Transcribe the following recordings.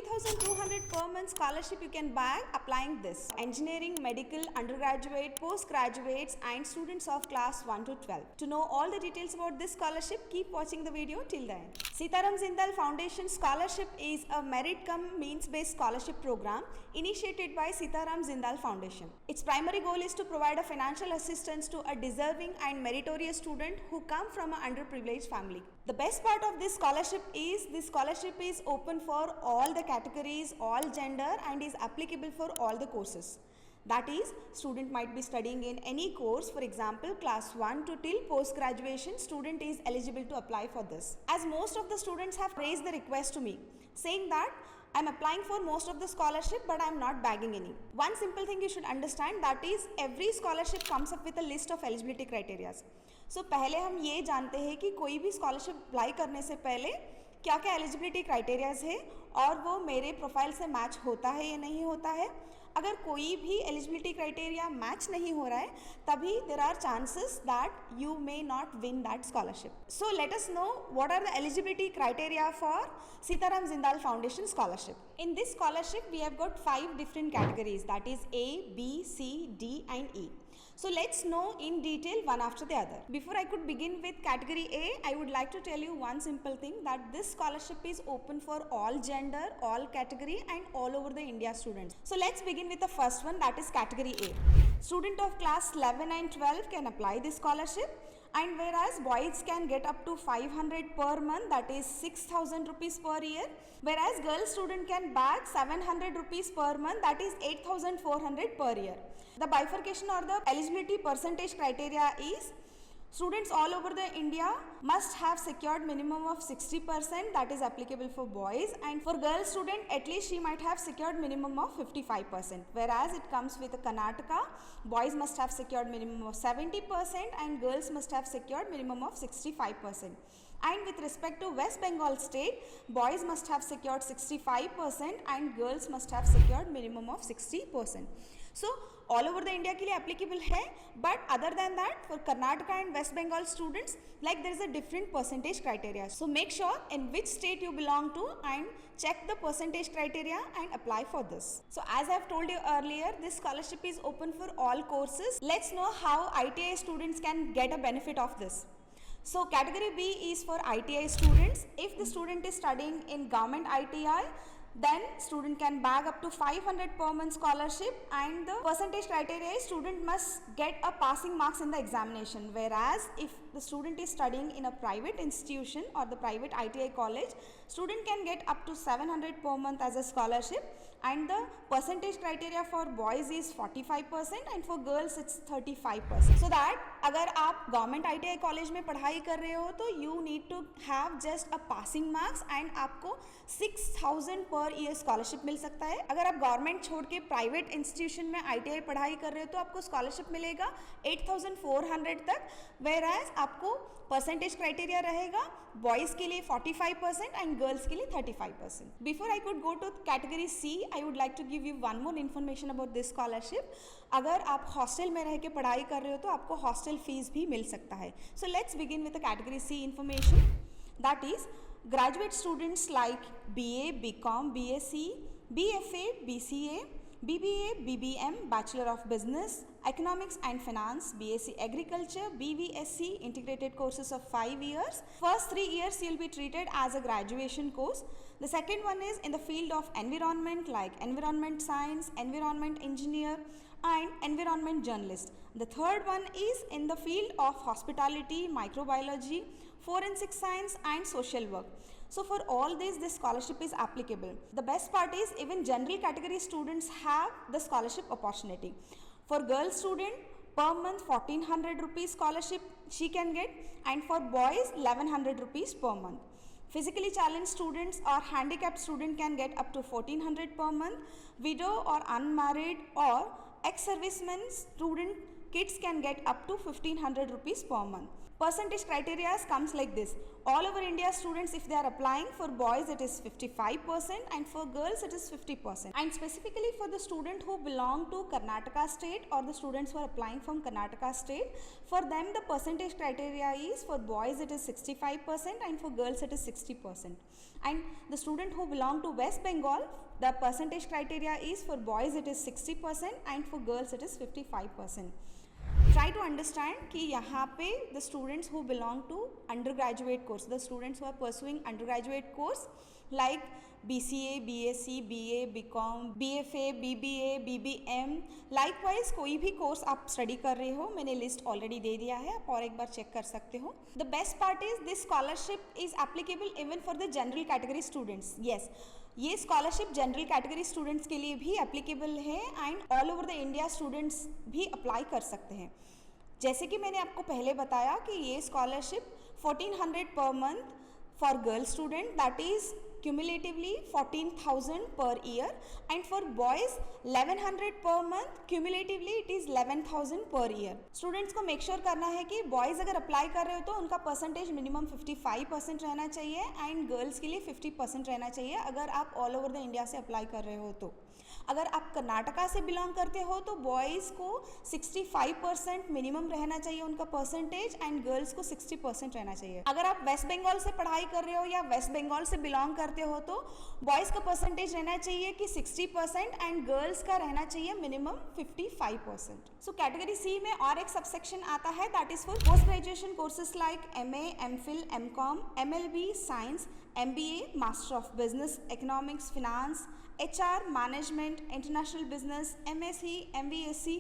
3,200 per month scholarship you can bag applying this. Engineering, medical, undergraduate, postgraduates and students of class 1 to 12. To know all the details about this scholarship, keep watching the video till the end. Sitaram Jindal Foundation Scholarship is a merit cum means based scholarship program initiated by Sitaram Jindal Foundation. Its primary goal is to provide a financial assistance to a deserving and meritorious student who come from an underprivileged family. The best part of this scholarship is open for all the categories, all gender and is applicable for all the courses. That is, student might be studying in any course, for example, class 1 to till post graduation, student is eligible to apply for this. As most of the students have raised the request to me, saying that I am applying for most of the scholarship but I am not bagging any. One simple thing you should understand, that is every scholarship comes up with a list of eligibility criteria. So पहले हम ये जानते हैं कि कोई भी scholarship apply करने से पहले क्या क्या एलिजिबिलिटी क्राइटेरियाज है और वो मेरे प्रोफाइल से मैच होता है या नहीं होता है. अगर कोई भी एलिजिबिलिटी क्राइटेरिया मैच नहीं हो रहा है तभी there are chances that you may not win that scholarship. So let us know what are the eligibility criteria for Sitaram Jindal Foundation scholarship. In this scholarship we have got 5 different categories, that is A, B, C, D and E. So let's know in detail one after the other. Before I could begin with category A, I would like to tell you one simple thing, that this scholarship is open for all gender, all category and all over the India students. So let's begin with the first one, that is category A. Student of class 11 and 12 can apply this scholarship, and whereas boys can get up to 500 per month, that is 6,000 rupees per year, whereas girl student can bag 700 rupees per month, that is 8,400 per year. The bifurcation or the eligibility percentage criteria is students all over the India must have secured minimum of 60%, that is applicable for boys, and for girl student at least she might have secured minimum of 55%, whereas it comes with Karnataka, boys must have secured minimum of 70% and girls must have secured minimum of 65%. And with respect to West Bengal state, boys must have secured 65% and girls must have secured minimum of 60%. So all over the India के लिए applicable है, but other than that for Karnataka and West Bengal students, like there is a different percentage criteria. So make sure in which state you belong to and check the percentage criteria and apply for this. So as I have told you earlier, this scholarship is open for all courses. Let's know how ITI students can get a benefit of this. So category B is for ITI students. If the student is studying in government ITI, then student can bag up to 500 per month scholarship, and the percentage criteria is student must get a passing marks in the examination, whereas if the student is studying in a private institution or the private ITI college, student can get up to 700 per month as a scholarship, and the percentage criteria for boys is 45% and for girls it's 35%. So that अगर आप government ITI college में पढ़ाई कर रहे हो तो you need to have just a passing marks and आपको 6,000 पर ईयर स्कॉलरशिप मिल सकता है. अगर आप गवर्नमेंट छोड़ के प्राइवेट इंस्टीट्यूशन में ITI पढ़ाई कर रहे हो तो आपको स्कॉलरशिप मिलेगा 8,400 तक, वेयरएज आपको परसेंटेज क्राइटेरिया रहेगा बॉयज़ के लिए 45% एंड गर्ल्स के लिए 35%. Before I could go to category C, I would like to give you one more information about this scholarship. अगर आप हॉस्टल में रह के पढ़ाई कर रहे हो तो आपको हॉस्टल फीस भी मिल सकता है. So let's begin with the category C information, that is graduate students like BA, BCom, BSc, BFA, BCA, BBA, BBM, Bachelor of Business, Economics and Finance, BSc Agriculture, BVSc, integrated courses of 5 years. First 3 years you will be treated as a graduation course. The second one is in the field of environment, like environment science, environment engineer and environment journalist. The third one is in the field of hospitality, microbiology, forensic science and social work. So for all this scholarship is applicable. The best part is even general category students have the scholarship opportunity. For girl student per month 1,400 rupees scholarship she can get, and for boys 1,100 rupees per month. Physically challenged students or handicapped student can get up to 1,400 per month. Widow or unmarried or ex-servicemen student kids can get up to 1,500 rupees per month. Percentage criteria comes like this. All over India students, if they are applying, for boys it is 55% and for girls it is 50%. And specifically for the student who belong to Karnataka state or the students who are applying from Karnataka state, for them the percentage criteria is, for boys it is 65% and for girls it is 60%. And the student who belong to West Bengal, the percentage criteria is, for boys it is 60% and for girls it is 55%. Try to understand कि यहाँ पे the students who belong to undergraduate course, the students who are pursuing undergraduate course like BCA, BSc, BA, BCom, BFA, BBA, BBM, likewise कोई भी course आप study कर रहे हो, मैंने लिस्ट ऑलरेडी दे दिया है, आप और एक बार चेक कर सकते हो. The best part is this scholarship is applicable even for the general category students. Yes, ये स्कॉलरशिप जनरल कैटेगरी स्टूडेंट्स के लिए भी एप्लीकेबल है and all over the India students भी अप्लाई कर सकते हैं. जैसे कि मैंने आपको पहले बताया कि ये scholarship 1400 per month for girl student, that is cumulatively 14,000 per year, and for boys 1100 per month, cumulatively it is 11,000 per year. Students को मेक श्योर करना है कि बॉयज़ अगर अप्लाई कर रहे हो तो उनका परसेंटेज मिनिमम 55% रहना चाहिए एंड गर्ल्स के लिए 50% रहना चाहिए अगर आप ऑल ओवर द इंडिया से अप्लाई कर रहे हो तो. अगर आप कर्नाटका से बिलोंग करते हो तो बॉयज़ को 65% मिनिमम रहना चाहिए उनका परसेंटेज एंड गर्ल्स को 60% रहना चाहिए. अगर आप वेस्ट बंगाल से पढ़ाई कर रहे हो या वेस्ट बंगाल से बिलोंग करते हो तो बॉयज़ का परसेंटेज रहना चाहिए कि 60% एंड गर्ल्स का रहना चाहिए मिनिमम 55%. सो कैटेगरी सी में और एक सबसेक्शन आता है, that is for post graduation courses like MA, MPhil, MCom, MLB, science, MBA, master of business economics, finance, HR, management, international business, MSc, MBSc,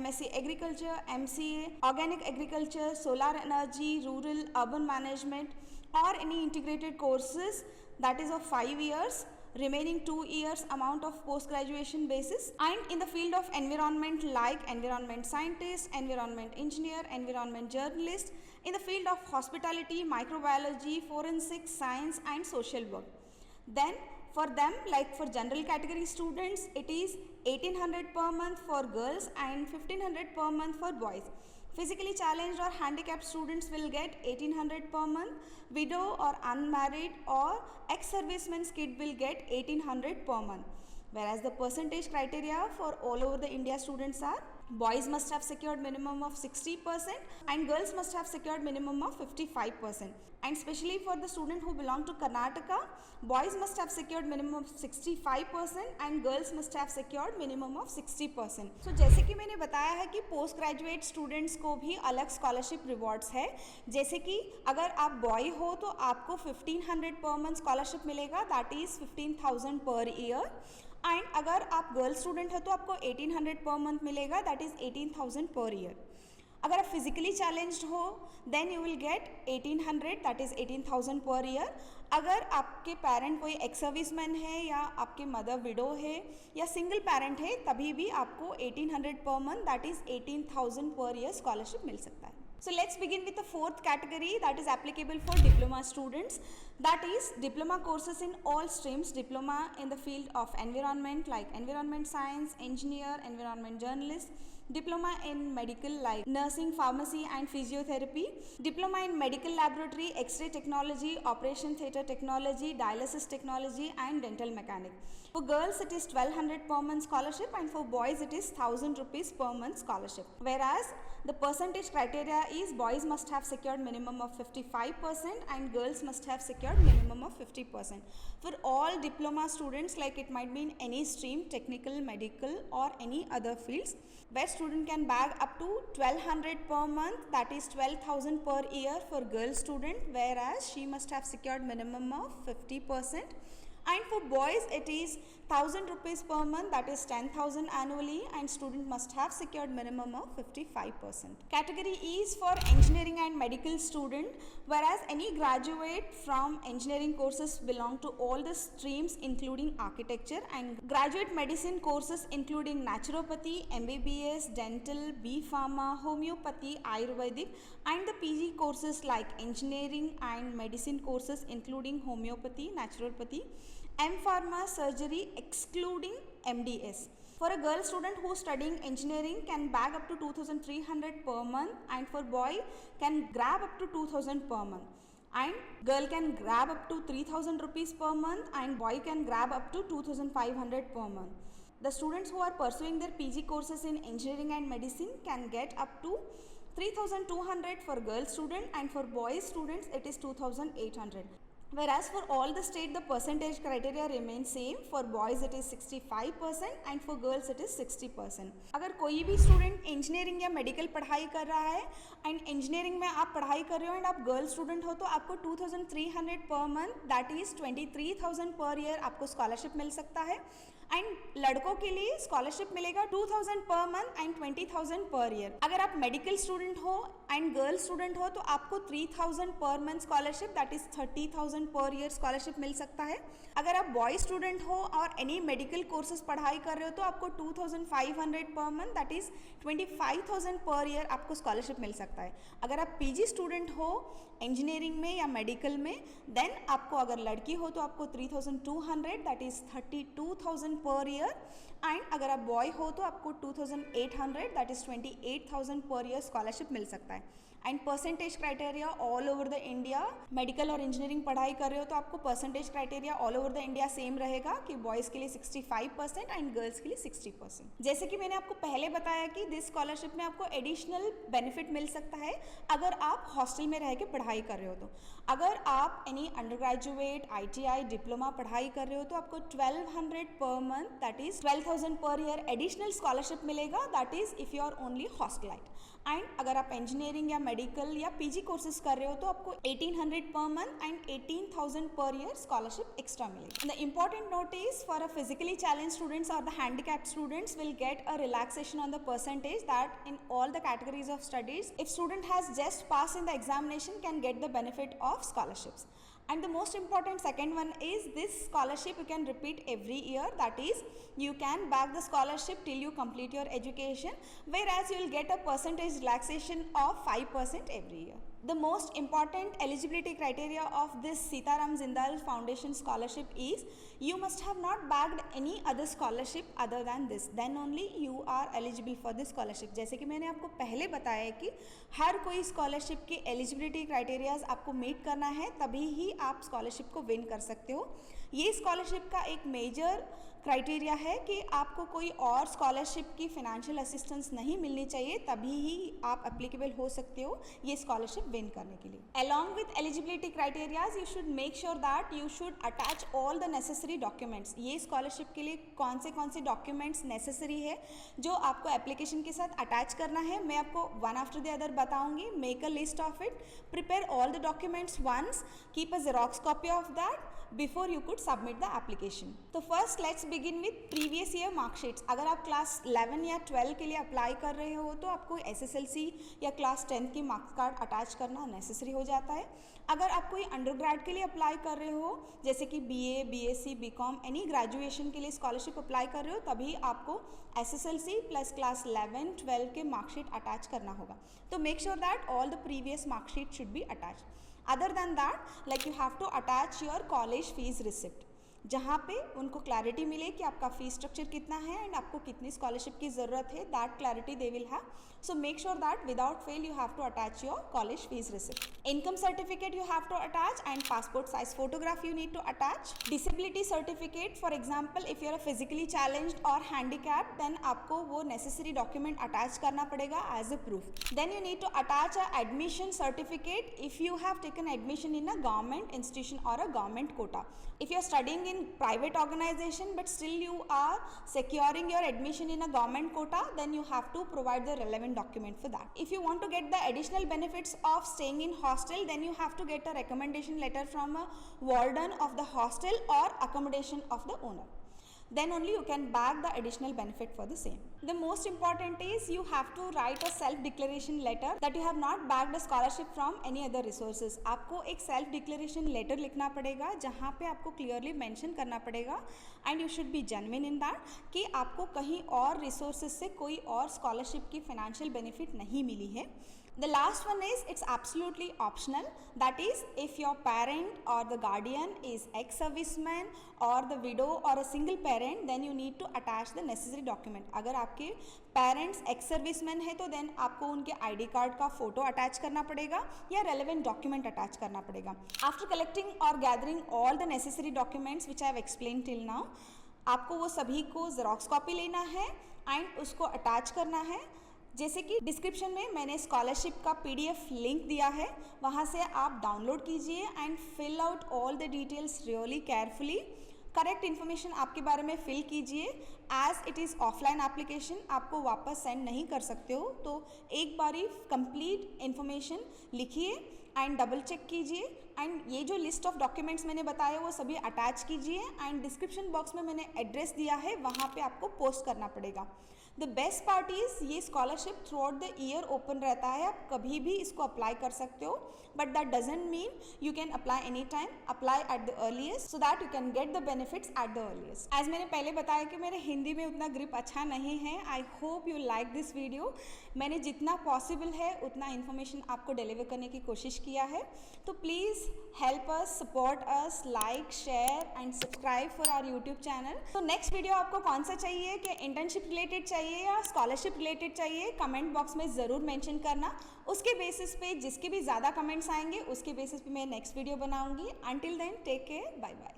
MSc agriculture, MCA, organic agriculture, solar energy, rural urban management और any integrated courses that is of 5 years, remaining 2 years amount of post graduation basis, and in the field of environment like environment scientist, environment engineer, environment journalist, in the field of hospitality, microbiology, forensic science and social work. Then for them, like for general category students, it is 1800 per month for girls and 1500 per month for boys. Physically challenged or handicapped students will get 1800 per month. Widow or unmarried or ex-serviceman's kid will get 1800 per month. Whereas the percentage criteria for all over the India students are, boys must have secured minimum of 60% and girls must have secured minimum of 55%. And especially for the student who belong to Karnataka, boys must have secured minimum of 65% and girls must have secured minimum of 60%. So जैसे कि मैंने बताया है कि post graduate students को भी अलग scholarship rewards है. जैसे कि अगर आप बॉय हो तो आपको 1500 पर मंथ स्कॉलरशिप मिलेगा, that is 15,000 per year. And अगर आप गर्ल स्टूडेंट हो तो आपको 1800 पर मंथ मिलेगा, दैट इज 18,000 पर ईयर. अगर आप फिजिकली चैलेंज्ड हो then you will get 1800, that is 18,000 per year. अगर आपके पेरेंट कोई एक्स सर्विसमैन है या आपके मदर विडो है या सिंगल पेरेंट है तभी भी आपको 1800 per month, that is 18,000 per year scholarship मिल सकता है. So let's begin with the fourth category that is applicable for diploma students, that is diploma courses in all streams. Diploma in the field of environment like environment science, engineer, environment journalist. Diploma in medical like nursing, pharmacy and physiotherapy. Diploma in medical laboratory, X-ray technology, operation theatre technology, dialysis technology and dental mechanic. For girls it is 1200 per month scholarship and for boys it is 1000 rupees per month scholarship. Whereas the percentage criteria is boys must have secured minimum of 55% and girls must have secured minimum of 50%. For all diploma students, like it might be in any stream, technical, medical or any other fields, where student can bag up to 1200 per month, that is 12,000 per year for girl student, whereas she must have secured minimum of 50%. And for boys it is 1000 rupees per month, that is 10,000 annually, and student must have secured minimum of 55%. Category E is for engineering and medical student, whereas any graduate from engineering courses belong to all the streams including architecture, and graduate medicine courses including naturopathy, MBBS, dental, B Pharma, homeopathy, Ayurvedic, and the PG courses like engineering and medicine courses including homeopathy, naturopathy, M Pharma, surgery excluding MDS. For a girl student who is studying engineering can bag up to 2300 per month, and for boy can grab up to 2000 per month. And girl can grab up to 3000 rupees per month, and boy can grab up to 2500 per month. The students who are pursuing their PG courses in engineering and medicine can get up to 3200 for girl student, and for boys students it is 2800. Whereas for all the state the percentage criteria remains same. For boys it is 65% and for girls it is 60%. अगर कोई भी student engineering या medical पढ़ाई कर रहा है and engineering में आप पढ़ाई कर रहे हो एंड आप गर्ल स्टूडेंट हो, तो आपको 2300 per month that is 23,000 per year आपको स्कॉलरशिप मिल सकता है. एंड लड़कों के लिए स्कॉलरशिप मिलेगा 2000 पर मंथ एंड 20,000 पर ईयर. अगर आप मेडिकल स्टूडेंट हो एंड गर्ल स्टूडेंट हो तो आपको 3000 per month scholarship that is 30,000 पर ईयर स्कॉलरशिप मिल सकता है. अगर आप बॉय स्टूडेंट हो और एनी मेडिकल कोर्सेज पढ़ाई कर रहे हो तो आपको 2500 per month that is 25,000 per year आपको स्कॉलरशिप मिल सकता है. अगर आप पीजी स्टूडेंट हो इंजीनियरिंग में या मेडिकल में देन आपको, अगर लड़की हो तो आपको 3200 that is 32,000 per year. And अगर आप बॉय हो तो आपको 2800 दैट इज 28,000 पर ईयर स्कॉलरशिप मिल सकता है. And percentage criteria all over the India, medical और इंजीनियरिंग पढ़ाई कर रहे हो तो आपको percentage criteria all over the India same रहेगा कि बॉयज़ के लिए 65% एंड गर्ल्स के लिए 60%. जैसे कि मैंने आपको पहले बताया कि दिस स्कॉलरशिप में आपको एडिशनल बेनिफिट मिल सकता है अगर आप हॉस्टल में रह के पढ़ाई कर रहे हो. तो अगर आप any under graduate, ITI, diploma पढ़ाई कर रहे हो तो आपको 1200 per month that is 12,000 per year additional scholarship मिलेगा that is if you are only hostelite. And अगर आप इंजीनियरिंग या मेडिकल या PG कोर्सेज कर रहे हो तो आपको 1800 per month end 18,000 per year scholarship extra मिलेगी. The important note is for a physically challenge students और the handicapped students will get a relaxation on the percentage that in all the categories of studies if student has just pass in the examination can get the benefit of scholarships. And the most important second one is this scholarship you can repeat every year, that is you can bag the scholarship till you complete your education, whereas you will get a percentage relaxation of 5% every year. The most important eligibility criteria of this Sitaram Jindal Foundation scholarship is you must have not bagged any other scholarship other than this, then only you are eligible for this scholarship. जैसे कि मैंने आपको पहले बताया है कि हर कोई scholarship की एलिजिबिलिटी क्राइटेरियाज आपको मीट करना है तभी ही आप स्कॉलरशिप को विन कर सकते हो. ये स्कॉलरशिप का एक मेजर क्राइटेरिया है कि आपको कोई और स्कॉलरशिप की फाइनेंशियल असिस्टेंस नहीं मिलनी चाहिए, तभी ही आप एप्लीकेबल हो सकते हो ये स्कॉलरशिप विन करने के लिए. Along with eligibility criterias you should make sure that you should attach all the necessary documents. ये स्कॉलरशिप के लिए कौन से डॉक्यूमेंट्स नेसेसरी है जो आपको एप्लीकेशन के साथ अटैच करना है, मैं आपको वन आफ्टर द अदर बताऊंगी. Make a list of it, prepare all the documents once, keep a xerox copy of that before you could submit the application. तो first let's begin with previous year mark sheets. अगर आप class 11 या 12 के लिए apply कर रहे हो तो आपको SSLC या क्लास 10 की मार्क्स कार्ड अटैच करना नेसेसरी हो जाता है. अगर आप कोई अंडरग्रेड के लिए अप्लाई कर रहे हो जैसे कि BA, BSc, BCom any graduation के लिए स्कॉलरशिप अप्लाई कर रहे हो तभी आपको SSLC प्लस क्लास 11, 12 के मार्कशीट अटैच करना होगा. तो make sure that all the previous marksheet should be attach. Other than that, like you have to attach your college fees receipt, जहाँ पे उनको क्लैरिटी मिले कि आपका फीस स्ट्रक्चर कितना है एंड आपको कितनी स्कॉलरशिप की ज़रूरत है, that clarity they will have. So make sure that without fail you have to attach your college fees receipt. Income certificate you have to attach and passport size photograph you need to attach. Disability certificate, for example if you are a physically challenged और handicap then आपको वो necessary document attach करना पड़ेगा as a proof. Then you need to attach a admission certificate if you have taken admission in a government institution और a government quota. If you are studying in private organization but still you are securing your admission in a government quota, then you have to provide the relevant document for that. If you want to get the additional benefits of staying in hostel, then you have to get a recommendation letter from a warden of the hostel or accommodation of the owner. Then only you can bag the additional benefit for the same. The most important is you have to write a self declaration letter that you have not bagged a scholarship from any other resources. आपको एक self declaration letter लिखना पड़ेगा जहाँ पे आपको clearly mention करना पड़ेगा and you should be genuine in that कि आपको कहीं और resources से कोई और scholarship की financial benefit नहीं मिली है. The last one is it's absolutely optional. That is, if your parent or the guardian is ex-serviceman or the widow or a single parent, then you need to attach the necessary document. अगर आपके parents ex serviceman है तो then आपको उनके ID card का photo attach करना पड़ेगा या रेलेवेंट डॉक्यूमेंट अटैच करना पड़ेगा. आफ्टर कलेक्टिंग और gathering all the necessary documents which I have explain till now, आपको वो सभी को जेरोक्स कॉपी लेना है एंड उसको अटैच करना है. जैसे कि डिस्क्रिप्शन में मैंने स्कॉलरशिप का पीडीएफ लिंक दिया है, वहाँ से आप डाउनलोड कीजिए and fill out all the details really carefully. Correct information आपके बारे में फिल कीजिए. As it is offline application, आपको वापस सेंड नहीं कर सकते हो, तो एक बारी कंप्लीट इन्फॉर्मेशन लिखिए एंड डबल चेक कीजिए एंड ये जो लिस्ट ऑफ डॉक्यूमेंट्स मैंने बताए वो सभी अटैच कीजिए एंड डिस्क्रिप्शन बॉक्स में मैंने एड्रेस दिया है, वहाँ पे आपको पोस्ट करना पड़ेगा. द बेस्ट पार्ट इज़ ये scholarship through out the year open रहता है, आप कभी भी इसको अप्लाई कर सकते हो, but that doesn't mean you can apply any time. Apply at the earliest so that you can get the benefits at the earliest. As मैंने पहले बताया कि मेरे हिंदी में उतना ग्रिप अच्छा नहीं है. I hope you like this video. मैंने जितना पॉसिबल है उतना इन्फॉर्मेशन आपको डिलीवर करने की कोशिश किया है, तो please help us, support us, like, share and subscribe for our YouTube channel. तो नेक्स्ट वीडियो आपको कौन सा चाहिए, कि इंटर्नशिप रिलेटेड चाहिए या स्कॉलरशिप रिलेटेड चाहिए, कमेंट बॉक्स में ज़रूर मेंशन करना. उसके बेसिस पे जिसके भी ज़्यादा कमेंट्स आएंगे उसके बेसिस पे मैं नेक्स्ट वीडियो बनाऊंगी. Until then take care, bye bye.